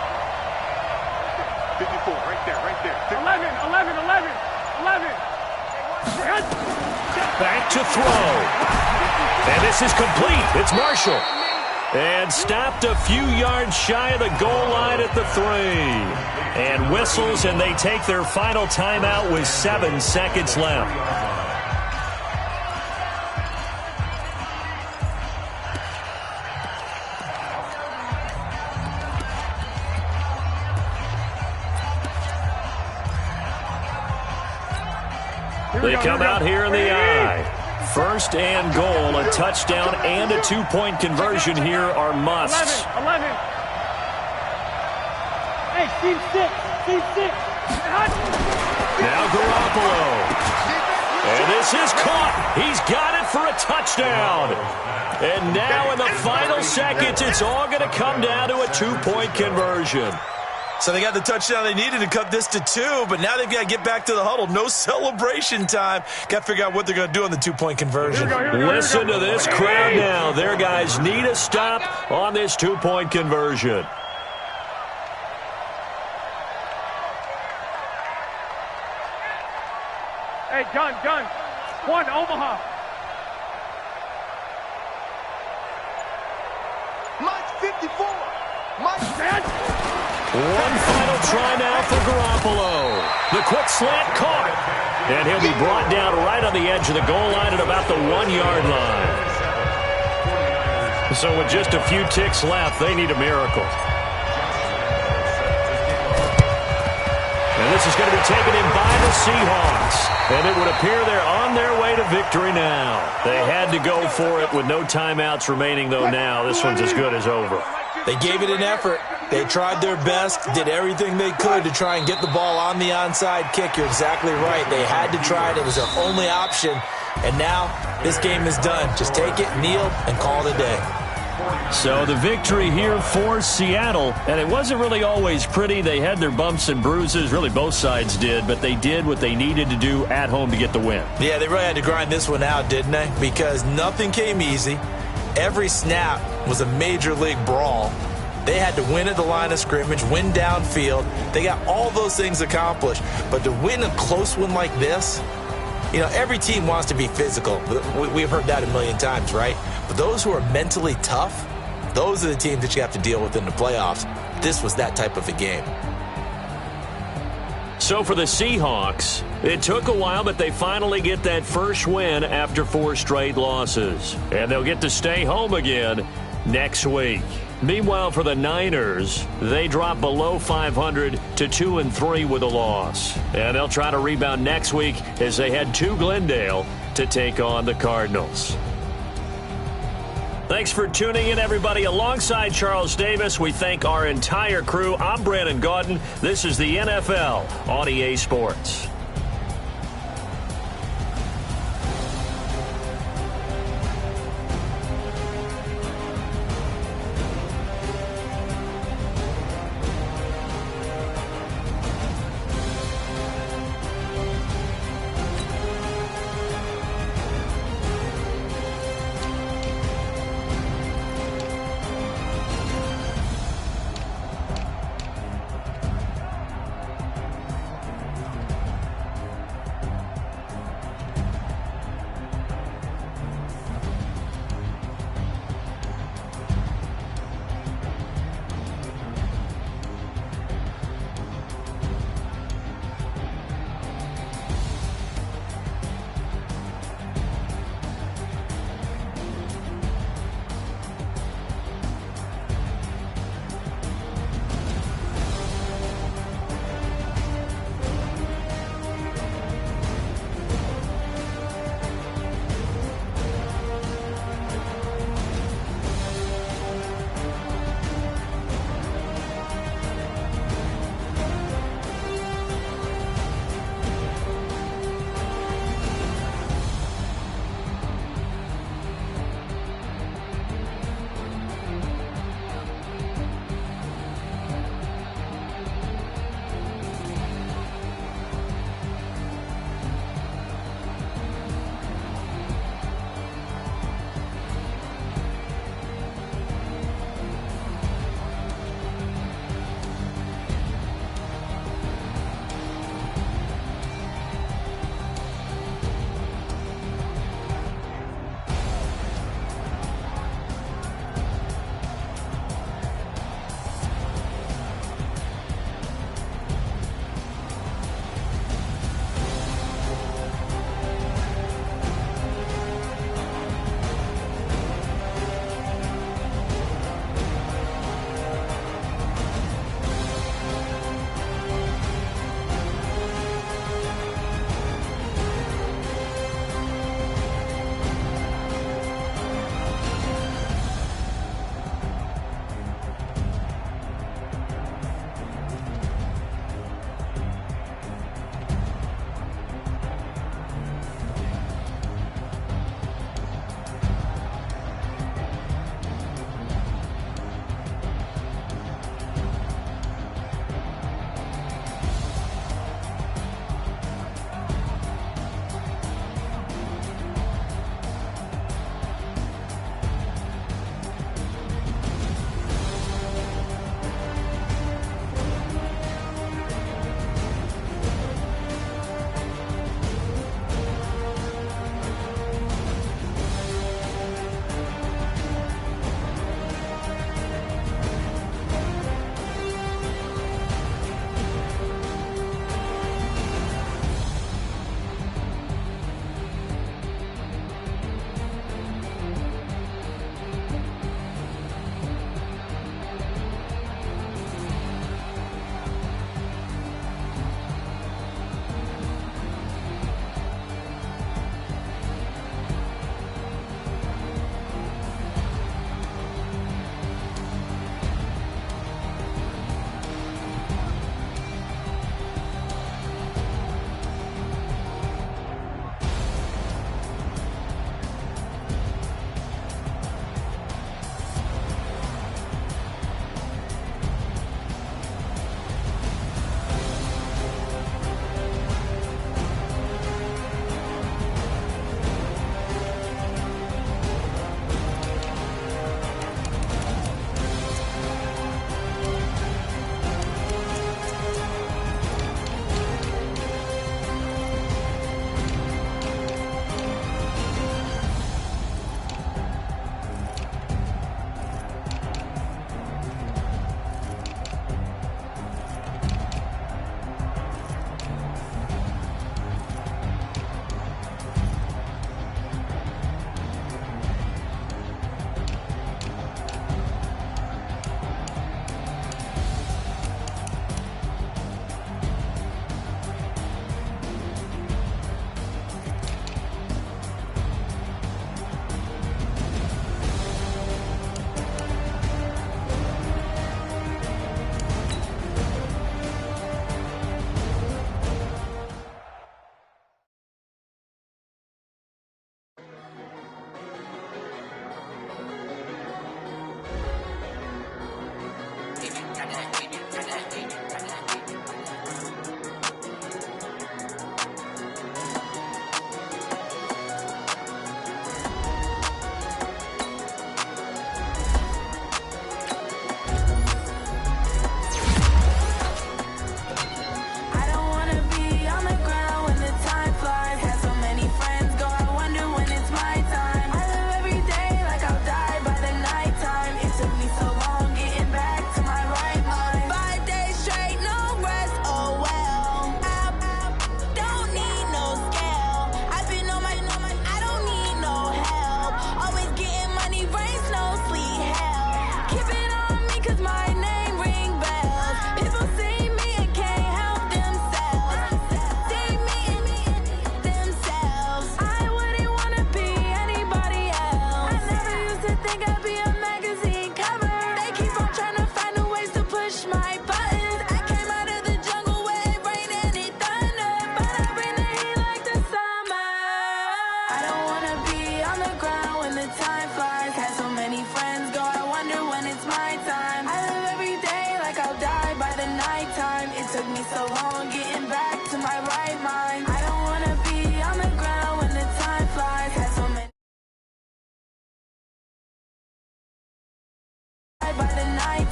54, right there. 11. Back to throw. And this is complete. It's Marshall. And stopped a few yards shy of the goal line at the 3. And whistles, and they take their final timeout with 7 seconds left. They come out here in the I. First and goal, a touchdown and a 2-point conversion here are musts. 11. Hey, team 6. Now Garoppolo. And this is caught. He's got it for a touchdown. And now in the final seconds, it's all going to come down to a 2-point conversion. So they got the touchdown they needed to cut this to 2, but now they've got to get back to the huddle. No celebration time. Got to figure out what they're going to do on the 2-point conversion. Listen to this crowd now. Their guys need a stop on this 2-point conversion. Hey, gun. 1, Omaha. Mike 54. Mike dead. One final try now for Garoppolo. The quick slant caught. And he'll be brought down right on the edge of the goal line at about the 1-yard line. So with just a few ticks left, they need a miracle. And this is going to be taken in by the Seahawks. And it would appear they're on their way to victory now. They had to go for it with no timeouts remaining, though, now. This one's as good as over. They gave it an effort. They tried their best, did everything they could to try and get the ball on the onside kick. You're exactly right. They had to try it. It was their only option. And now this game is done. Just take it, kneel, and call it a day. So the victory here for Seattle, and it wasn't really always pretty. They had their bumps and bruises, really both sides did, but they did what they needed to do at home to get the win. Yeah, they really had to grind this one out, didn't they? Because nothing came easy. Every snap was a major league brawl. They had to win at the line of scrimmage, win downfield. They got all those things accomplished. But to win a close one like this, you know, every team wants to be physical. We've heard that a million times, right? But those who are mentally tough, those are the teams that you have to deal with in the playoffs. This was that type of a game. So for the Seahawks, it took a while, but they finally get that first win after 4 straight losses. And they'll get to stay home again next week. Meanwhile, for the Niners, they drop below 500 to 2-3 with a loss. And they'll try to rebound next week as they head to Glendale to take on the Cardinals. Thanks for tuning in, everybody. Alongside Charles Davis, we thank our entire crew. I'm Brandon Gaudin. This is the NFL on EA Sports.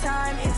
time.